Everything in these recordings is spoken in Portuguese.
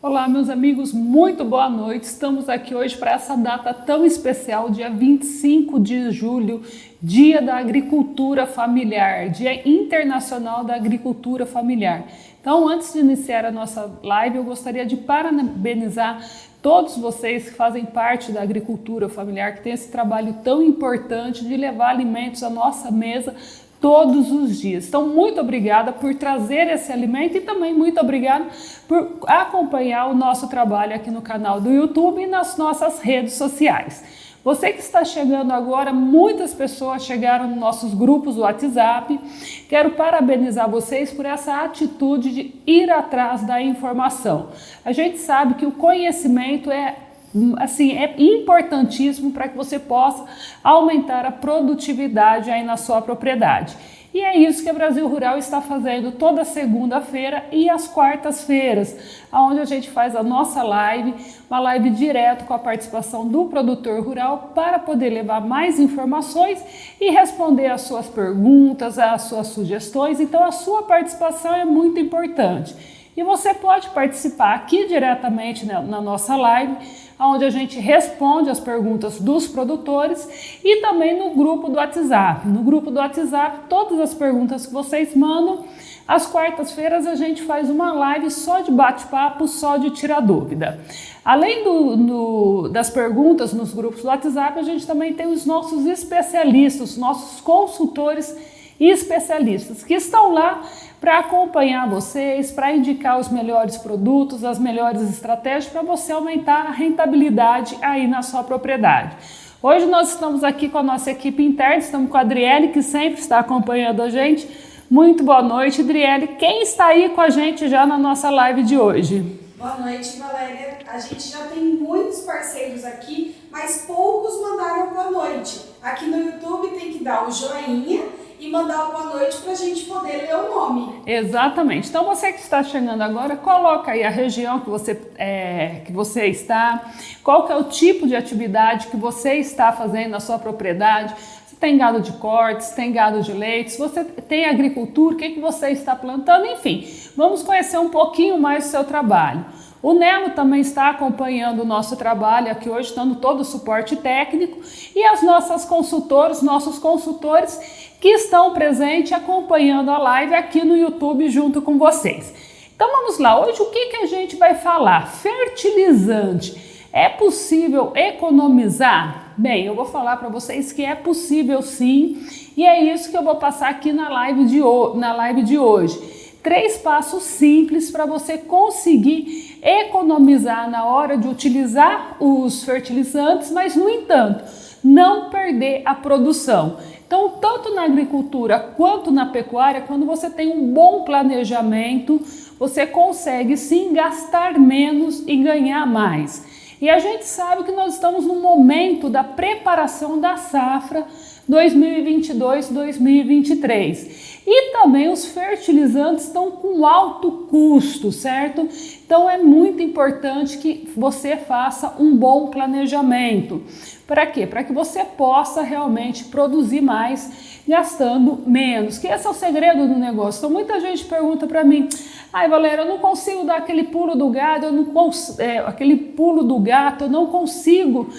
Olá, meus amigos, muito boa noite. Estamos aqui hoje para essa data tão especial, dia 25 de julho, Dia da Agricultura Familiar, Dia Internacional da Agricultura Familiar. Então, antes de iniciar a nossa live, eu gostaria de parabenizar todos vocês que fazem parte da agricultura familiar, que tem esse trabalho tão importante de levar alimentos à nossa mesa todos os dias. Então, muito obrigada por trazer esse alimento e também muito obrigada por acompanhar o nosso trabalho aqui no canal do YouTube e nas nossas redes sociais. Você que está chegando agora, muitas pessoas chegaram nos nossos grupos do WhatsApp. Quero parabenizar vocês por essa atitude de ir atrás da informação. A gente sabe que o conhecimento é importantíssimo para que você possa aumentar a produtividade aí na sua propriedade. E é isso que a Brasil Rural está fazendo toda segunda-feira e às quartas-feiras, onde a gente faz a nossa live, uma live direto com a participação do produtor rural para poder levar mais informações e responder às suas perguntas, às suas sugestões. Então a sua participação é muito importante. E você pode participar aqui diretamente na nossa live, onde a gente responde as perguntas dos produtores e também no grupo do WhatsApp. No grupo do WhatsApp, todas as perguntas que vocês mandam, às quartas-feiras a gente faz uma live só de bate-papo, só de tirar dúvida. Além das perguntas nos grupos do WhatsApp, a gente também tem os nossos especialistas, os nossos consultores e especialistas que estão lá para acompanhar vocês, para indicar os melhores produtos, as melhores estratégias para você aumentar a rentabilidade aí na sua propriedade. Hoje nós estamos aqui com a nossa equipe interna, estamos com a Adriele, que sempre está acompanhando a gente. Muito boa noite, Adriele. Quem está aí com a gente já na nossa live de hoje? Boa noite, Valéria. A gente já tem muitos parceiros aqui, mas poucos mandaram boa noite. Aqui no YouTube tem que dar o joinha e mandar uma boa noite para a gente poder ler o nome. Exatamente. Então você que está chegando agora, coloca aí a região que você está, qual que é o tipo de atividade que você está fazendo na sua propriedade. Se tem gado de corte, se tem gado de leite, se você tem agricultura, o que você está plantando, enfim. Vamos conhecer um pouquinho mais do seu trabalho. O Nelo também está acompanhando o nosso trabalho aqui hoje, dando todo o suporte técnico, e as nossas consultoras, nossos consultores que estão presentes acompanhando a live aqui no YouTube junto com vocês. Então vamos lá, hoje o que a gente vai falar? Fertilizante. É possível economizar? Bem, eu vou falar para vocês que é possível sim, e é isso que eu vou passar aqui na live de hoje. 3 passos simples para você conseguir economizar na hora de utilizar os fertilizantes, mas, no entanto, não perder a produção. Então, tanto na agricultura quanto na pecuária, quando você tem um bom planejamento, você consegue sim gastar menos e ganhar mais. E a gente sabe que nós estamos no momento da preparação da safra 2022-2023. E também os fertilizantes estão com alto custo, certo? Então é muito importante que você faça um bom planejamento. Para quê? Para que você possa realmente produzir mais gastando menos, que esse é o segredo do negócio. Então muita gente pergunta para mim: ai, Valéria, eu não consigo dar aquele pulo do gado, eu não consigo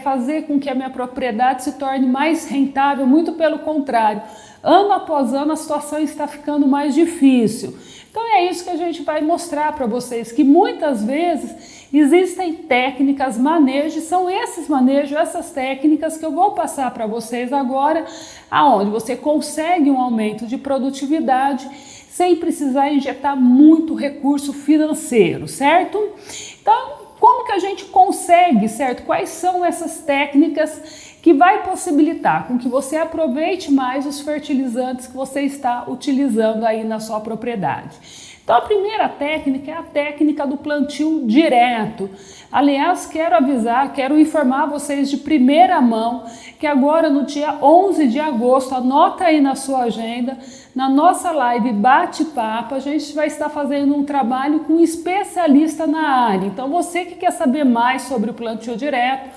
fazer com que a minha propriedade se torne mais rentável. Muito pelo contrário, ano após ano a situação está ficando mais difícil. Então é isso que a gente vai mostrar para vocês, que muitas vezes existem técnicas, manejos, são esses manejos, essas técnicas que eu vou passar para vocês agora, aonde você consegue um aumento de produtividade sem precisar injetar muito recurso financeiro, certo? Então, como que a gente consegue, certo? Quais são essas técnicas que vai possibilitar com que você aproveite mais os fertilizantes que você está utilizando aí na sua propriedade? Então, a primeira técnica é a técnica do plantio direto. Aliás, quero informar vocês de primeira mão que agora no dia 11 de agosto, anota aí na sua agenda, na nossa live Bate-Papo, a gente vai estar fazendo um trabalho com um especialista na área. Então, você que quer saber mais sobre o plantio direto,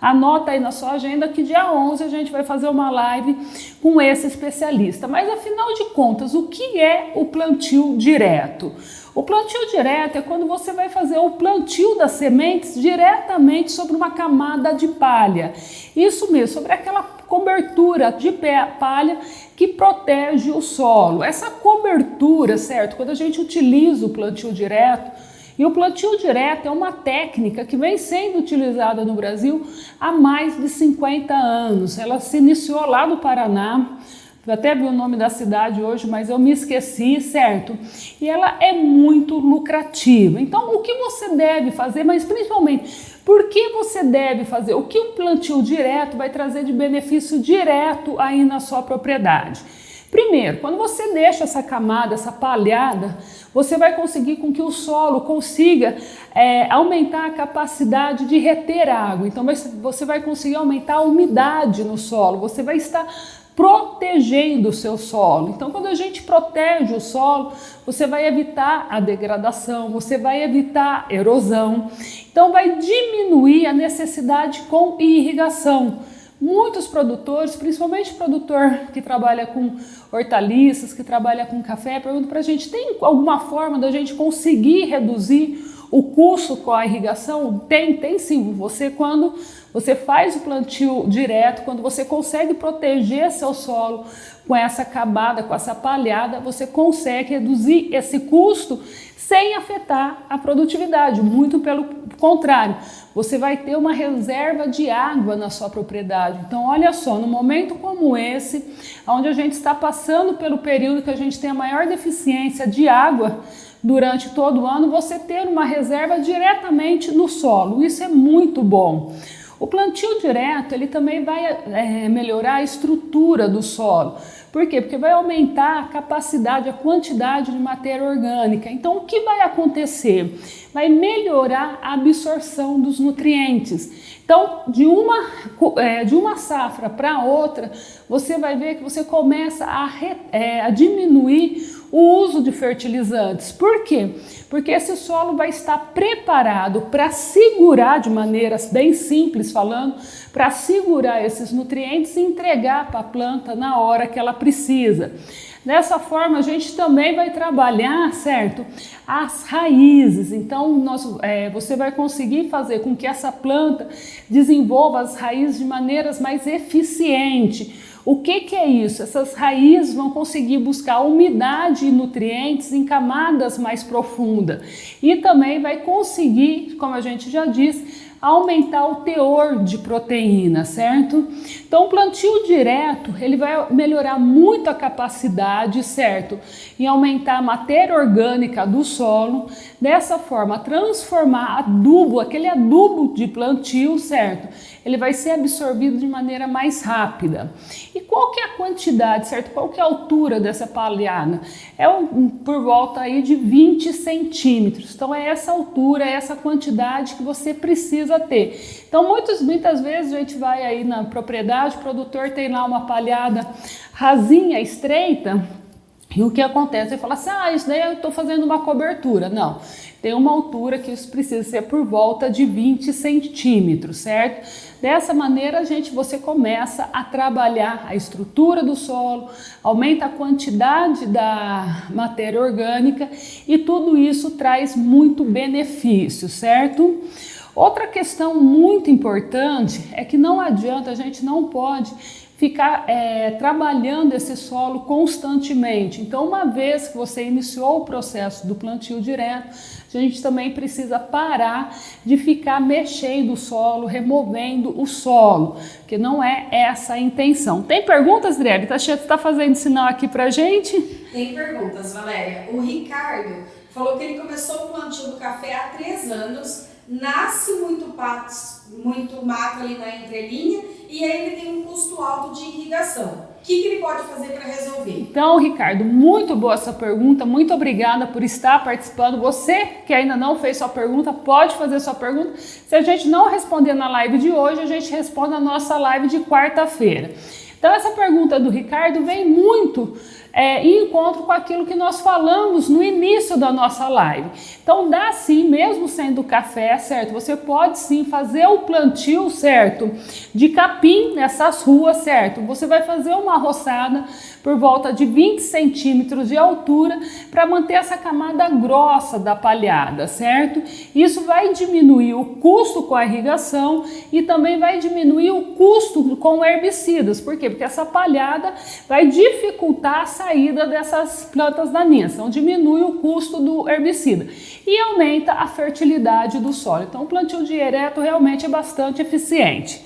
Anota aí na sua agenda que dia 11 a gente vai fazer uma live com esse especialista. Mas afinal de contas, o que é o plantio direto? O plantio direto é quando você vai fazer o plantio das sementes diretamente sobre uma camada de palha. Isso mesmo, sobre aquela cobertura de palha que protege o solo. Essa cobertura, certo? Quando a gente utiliza o plantio direto, e o plantio direto é uma técnica que vem sendo utilizada no Brasil há mais de 50 anos. Ela se iniciou lá no Paraná. Eu até vi o nome da cidade hoje, mas eu me esqueci, certo? E ela é muito lucrativa. Então, o que você deve fazer, mas principalmente, por que você deve fazer? O que o plantio direto vai trazer de benefício direto aí na sua propriedade? Primeiro, quando você deixa essa camada, essa palhada, você vai conseguir com que o solo consiga aumentar a capacidade de reter água. Então, você vai conseguir aumentar a umidade no solo, você vai estar protegendo o seu solo. Então, quando a gente protege o solo, você vai evitar a degradação, você vai evitar a erosão. Então, vai diminuir a necessidade com irrigação. Muitos produtores, principalmente produtor que trabalha com hortaliças, que trabalha com café, perguntam para a gente, tem alguma forma da gente conseguir reduzir o custo com a irrigação? Tem sim. Quando você faz o plantio direto, quando você consegue proteger seu solo com essa camada, com essa palhada, você consegue reduzir esse custo sem afetar a produtividade. Muito pelo contrário, você vai ter uma reserva de água na sua propriedade. Então, olha só, no momento como esse, onde a gente está passando pelo período que a gente tem a maior deficiência de água durante todo o ano, você ter uma reserva diretamente no solo. Isso é muito bom. O plantio direto, ele também vai melhorar a estrutura do solo. Por quê? Porque vai aumentar a capacidade, a quantidade de matéria orgânica. Então, o que vai acontecer? Vai melhorar a absorção dos nutrientes. Então, de uma safra para outra, você vai ver que você começa a diminuir o uso de fertilizantes. Por quê? Porque esse solo vai estar preparado para segurar, de maneiras bem simples falando, para segurar esses nutrientes e entregar para a planta na hora que ela precisa. Dessa forma, a gente também vai trabalhar, certo, as raízes. Então, você vai conseguir fazer com que essa planta desenvolva as raízes de maneiras mais eficientes. O que é isso? Essas raízes vão conseguir buscar umidade e nutrientes em camadas mais profundas. E também vai conseguir, como a gente já disse, aumentar o teor de proteína, certo? Então, o plantio direto, ele vai melhorar muito a capacidade, certo? Em aumentar a matéria orgânica do solo, dessa forma, transformar adubo, aquele adubo de plantio, certo? Ele vai ser absorvido de maneira mais rápida. E qual que é a quantidade, certo? Qual que é a altura dessa palhada? Por volta aí de 20 centímetros. Então, é essa altura, é essa quantidade que você precisa ter. Então, muitas vezes a gente vai aí na propriedade, o produtor tem lá uma palhada rasinha, estreita, e o que acontece? Ele fala assim, isso daí eu estou fazendo uma cobertura. Não, tem uma altura que isso precisa ser por volta de 20 centímetros, certo? Dessa maneira, você começa a trabalhar a estrutura do solo, aumenta a quantidade da matéria orgânica e tudo isso traz muito benefício, certo? Outra questão muito importante é que não adianta, a gente não pode ficar trabalhando esse solo constantemente. Então, uma vez que você iniciou o processo do plantio direto, a gente também precisa parar de ficar mexendo o solo, removendo o solo, que não é essa a intenção. Tem perguntas, Adriele? Tá fazendo sinal aqui pra gente? Tem perguntas, Valéria. O Ricardo falou que ele começou o plantio do café há 3 anos, nasce muito mato ali na entrelinha e aí ele tem um custo alto de irrigação. O que ele pode fazer para resolver? Então, Ricardo, muito boa essa pergunta, muito obrigada por estar participando. Você que ainda não fez sua pergunta, pode fazer sua pergunta. Se a gente não responder na live de hoje, a gente responde na nossa live de quarta-feira. Então, essa pergunta do Ricardo vem muito em encontro com aquilo que nós falamos no início da nossa live. Então dá sim, mesmo sendo café, certo? Você pode sim fazer o plantio, certo? De capim nessas ruas, certo? Você vai fazer uma roçada por volta de 20 centímetros de altura para manter essa camada grossa da palhada, certo? Isso vai diminuir o custo com a irrigação e também vai diminuir o custo com herbicidas. Por quê? Porque essa palhada vai dificultar a saída dessas plantas daninhas, então diminui o custo do herbicida e aumenta a fertilidade do solo. Então o plantio direto realmente é bastante eficiente.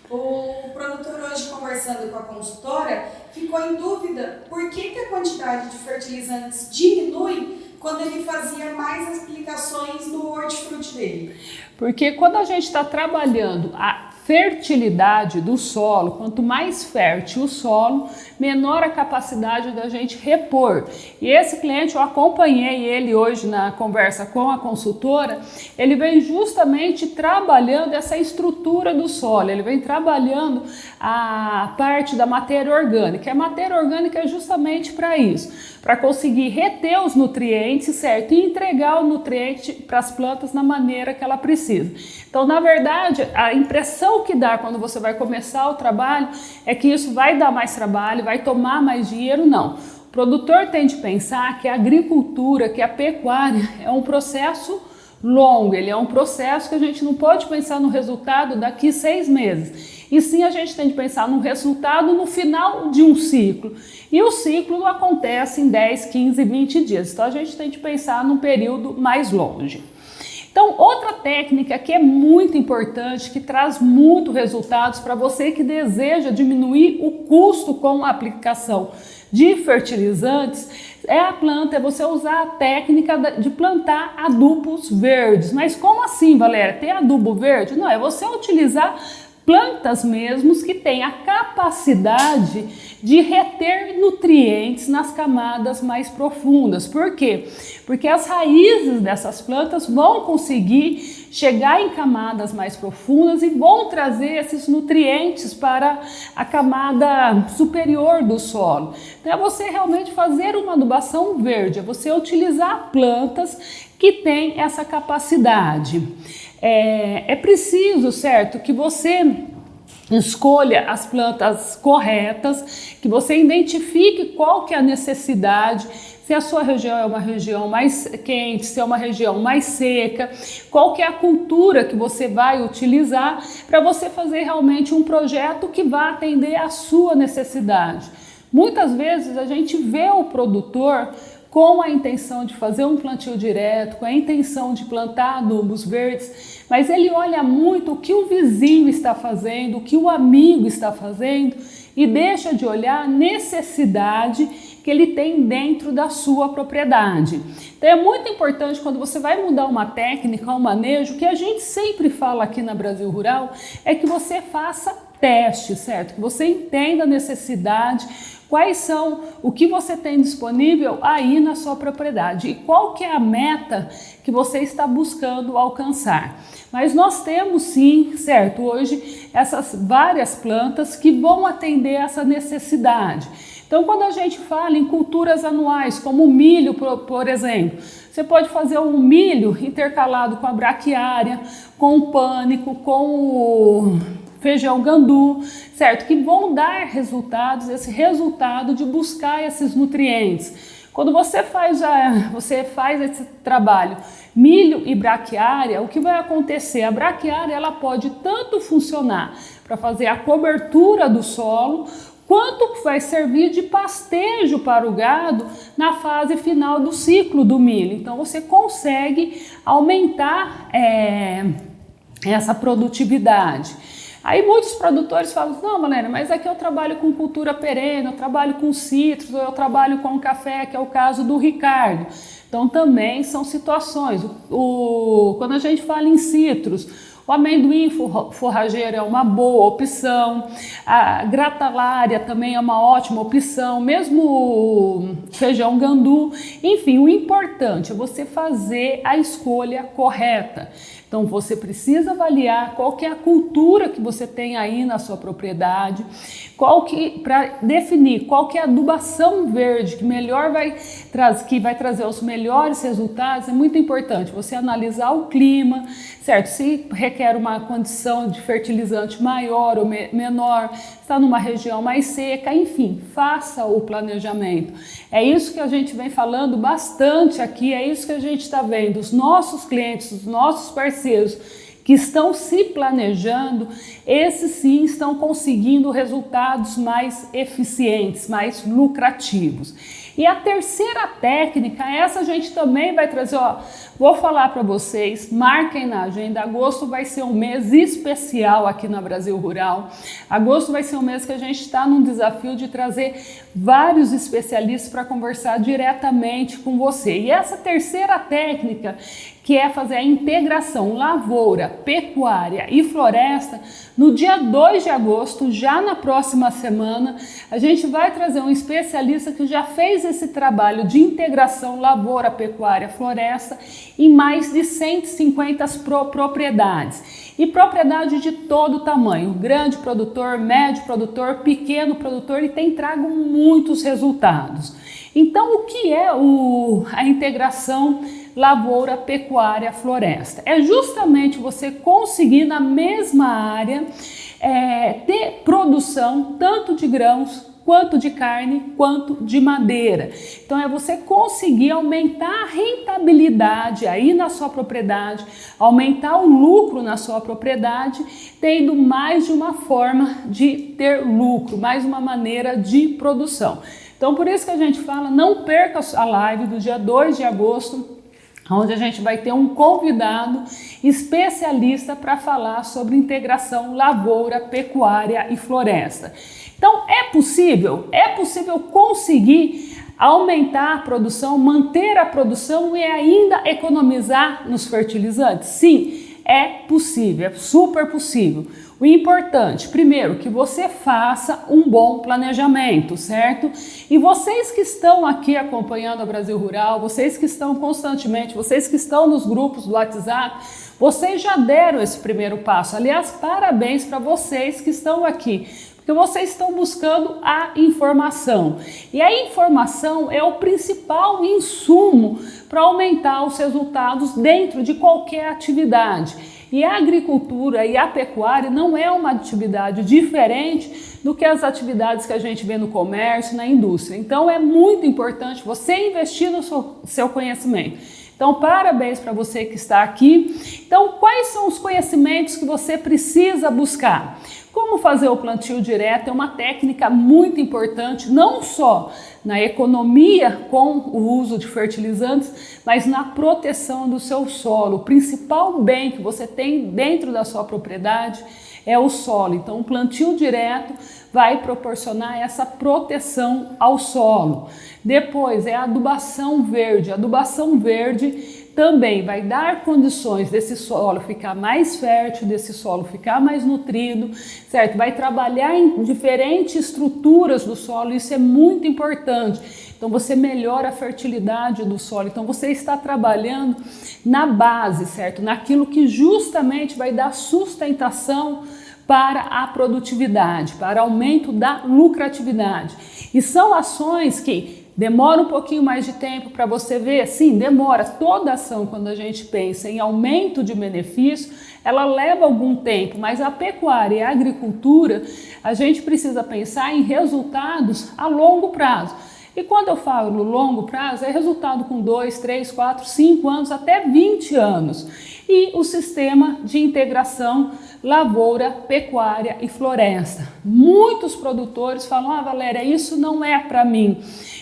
O produtor hoje, conversando com a consultora, ficou em dúvida por que a quantidade de fertilizantes diminui quando ele fazia mais aplicações no hortifruti dele. Porque quando a gente está trabalhando a fertilidade do solo, quanto mais fértil o solo, menor a capacidade da gente repor. E esse cliente, eu acompanhei ele hoje na conversa com a consultora, ele vem justamente trabalhando essa estrutura do solo, ele vem trabalhando a parte da matéria orgânica. A matéria orgânica é justamente para isso, para conseguir reter os nutrientes, certo? E entregar o nutriente para as plantas na maneira que ela precisa. Então, na verdade, a impressão que dá quando você vai começar o trabalho é que isso vai dar mais trabalho, vai tomar mais dinheiro, não. O produtor tem de pensar que a agricultura, que a pecuária é um processo longo, ele é um processo que a gente não pode pensar no resultado daqui 6 meses. E sim, a gente tem de pensar no resultado no final de um ciclo. E o ciclo não acontece em 10, 15, 20 dias. Então a gente tem de pensar num período mais longe. Então, outra técnica que é muito importante, que traz muito resultados para você que deseja diminuir o custo com a aplicação de fertilizantes, é você usar a técnica de plantar adubos verdes. Mas como assim, Valéria? Tem adubo verde? Não, é você utilizar plantas mesmos que têm a capacidade de reter nutrientes nas camadas mais profundas. Por quê? Porque as raízes dessas plantas vão conseguir chegar em camadas mais profundas e vão trazer esses nutrientes para a camada superior do solo. Então é você realmente fazer uma adubação verde, é você utilizar plantas que têm essa capacidade. É preciso, certo, que você escolha as plantas corretas, que você identifique qual que é a necessidade, se a sua região é uma região mais quente, se é uma região mais seca, qual que é a cultura que você vai utilizar para você fazer realmente um projeto que vá atender à sua necessidade. Muitas vezes a gente vê o produtor com a intenção de fazer um plantio direto, com a intenção de plantar adubos verdes, mas ele olha muito o que o vizinho está fazendo, o que o amigo está fazendo e deixa de olhar a necessidade que ele tem dentro da sua propriedade. Então é muito importante quando você vai mudar uma técnica, um manejo, que a gente sempre fala aqui na Brasil Rural, é que você faça teste, certo? Que você entenda a necessidade, quais são o que você tem disponível aí na sua propriedade e qual que é a meta que você está buscando alcançar. Mas nós temos sim, certo, hoje essas várias plantas que vão atender essa necessidade. Então quando a gente fala em culturas anuais, como o milho, por exemplo, você pode fazer um milho intercalado com a braquiária, com o pânico, com o feijão gandu, certo? Que vão dar resultados, esse resultado de buscar esses nutrientes. Quando você faz esse trabalho milho e braquiária, o que vai acontecer? A braquiária ela pode tanto funcionar para fazer a cobertura do solo, quanto vai servir de pastejo para o gado na fase final do ciclo do milho. Então você consegue aumentar essa produtividade. Aí muitos produtores falam, não, Valéria, mas aqui eu trabalho com cultura perene, eu trabalho com citros, eu trabalho com café, que é o caso do Ricardo. Então também são situações. Quando a gente fala em citros, O amendoim forrageiro é uma boa opção, a gratalária também é uma ótima opção, mesmo o feijão gandu. Enfim, o importante é você fazer a escolha correta. Então você precisa avaliar qual que é a cultura que você tem aí na sua propriedade, para definir qual que é a adubação verde que vai trazer os melhores resultados. É muito importante você analisar o clima, certo? Se requer uma condição de fertilizante maior ou menor, está numa região mais seca, enfim, faça o planejamento. É isso que a gente vem falando bastante aqui, é isso que a gente está vendo. Os nossos clientes, os nossos parceiros que estão se planejando, esses sim estão conseguindo resultados mais eficientes, mais lucrativos. E a terceira técnica, essa a gente também vai trazer, vou falar para vocês, marquem na agenda, agosto vai ser um mês especial aqui na Brasil Rural. Agosto vai ser um mês que a gente está num desafio de trazer vários especialistas para conversar diretamente com você. E essa terceira técnica, que é fazer a integração lavoura, pecuária e floresta, no dia 2 de agosto, já na próxima semana, a gente vai trazer um especialista que já fez esse trabalho de integração lavoura, pecuária, floresta em mais de 150 propriedades. E propriedade de todo tamanho, grande produtor, médio produtor, pequeno produtor, e tem trago muitos resultados. Então, o que é a integração lavoura, pecuária, floresta? É justamente você conseguir na mesma área ter produção tanto de grãos, quanto de carne, quanto de madeira. Então é você conseguir aumentar a rentabilidade aí na sua propriedade, aumentar o lucro na sua propriedade, tendo mais de uma forma de ter lucro, mais uma maneira de produção. Então por isso que a gente fala, não perca a live do dia 2 de agosto, onde a gente vai ter um convidado especialista para falar sobre integração lavoura, pecuária e floresta. Então é possível conseguir aumentar a produção, manter a produção e ainda economizar nos fertilizantes? Sim, é possível, é super possível. O importante, primeiro, que você faça um bom planejamento, certo? E vocês que estão aqui acompanhando a Brasil Rural, vocês que estão constantemente, vocês que estão nos grupos do WhatsApp, vocês já deram esse primeiro passo. Aliás, parabéns para vocês que estão aqui, porque vocês estão buscando a informação. E a informação é o principal insumo para aumentar os resultados dentro de qualquer atividade. E a agricultura e a pecuária não é uma atividade diferente do que as atividades que a gente vê no comércio, na indústria. Então é muito importante você investir no seu conhecimento. Então parabéns para você que está aqui. Então quais são os conhecimentos que você precisa buscar? Como fazer o plantio direto é uma técnica muito importante, não só na economia com o uso de fertilizantes, mas na proteção do seu solo. O principal bem que você tem dentro da sua propriedade é o solo. Então o plantio direto vai proporcionar essa proteção ao solo. Depois é a adubação verde. A adubação verde também vai dar condições desse solo ficar mais fértil, desse solo ficar mais nutrido, certo? Vai trabalhar em diferentes estruturas do solo, isso é muito importante. Então você melhora a fertilidade do solo, então você está trabalhando na base, certo? Naquilo que justamente vai dar sustentação para a produtividade, para aumento da lucratividade. E são ações que demora um pouquinho mais de tempo para você ver? Sim, demora. Toda ação, quando a gente pensa em aumento de benefício, ela leva algum tempo, mas a pecuária e a agricultura, a gente precisa pensar em resultados a longo prazo. E quando eu falo longo prazo, é resultado com 2, 3, 4, 5 anos, até 20 anos. E o sistema de integração lavoura, pecuária e floresta. Muitos produtores falam, Valéria, isso não é para mim.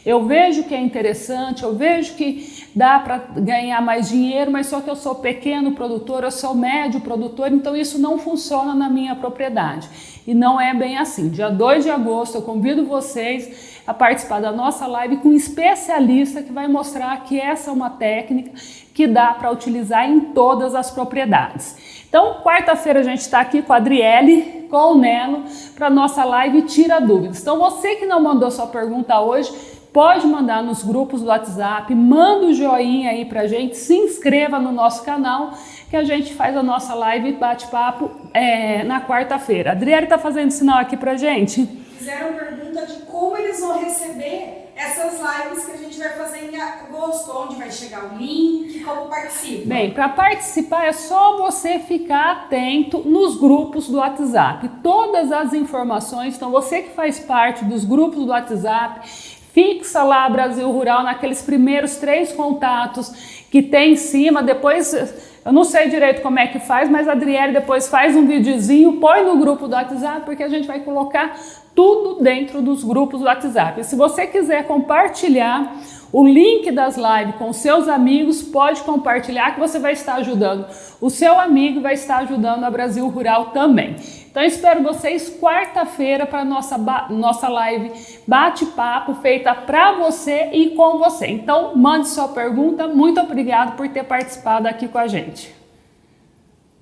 Eu vejo que é interessante, eu vejo que dá para ganhar mais dinheiro, mas só que eu sou pequeno produtor, eu sou médio produtor, então isso não funciona na minha propriedade. E não é bem assim. Dia 2 de agosto eu convido vocês a participar da nossa live com um especialista que vai mostrar que essa é uma técnica que dá para utilizar em todas as propriedades. Então, quarta-feira a gente está aqui com a Adriele, com o Nelo, para nossa live Tira Dúvidas. Então, você que não mandou sua pergunta hoje, pode mandar nos grupos do WhatsApp, manda o joinha aí pra gente, se inscreva no nosso canal, que a gente faz a nossa live bate-papo na quarta-feira. A Adriele tá fazendo sinal aqui pra gente. Fizeram pergunta de como eles vão receber essas lives que a gente vai fazer em agosto, onde vai chegar o link, como participa. Bem, para participar é só você ficar atento nos grupos do WhatsApp. Todas as informações, então você que faz parte dos grupos do WhatsApp, fixa lá Brasil Rural naqueles primeiros 3 contatos que tem em cima, depois eu não sei direito como é que faz, mas a Adriele depois faz um videozinho, põe no grupo do WhatsApp, porque a gente vai colocar tudo dentro dos grupos do WhatsApp. E se você quiser compartilhar o link das lives com seus amigos, pode compartilhar que você vai estar ajudando o seu amigo e vai estar ajudando a Brasil Rural também. Então espero vocês quarta-feira para nossa live bate-papo feita para você e com você. Então mande sua pergunta. Muito obrigado por ter participado aqui com a gente.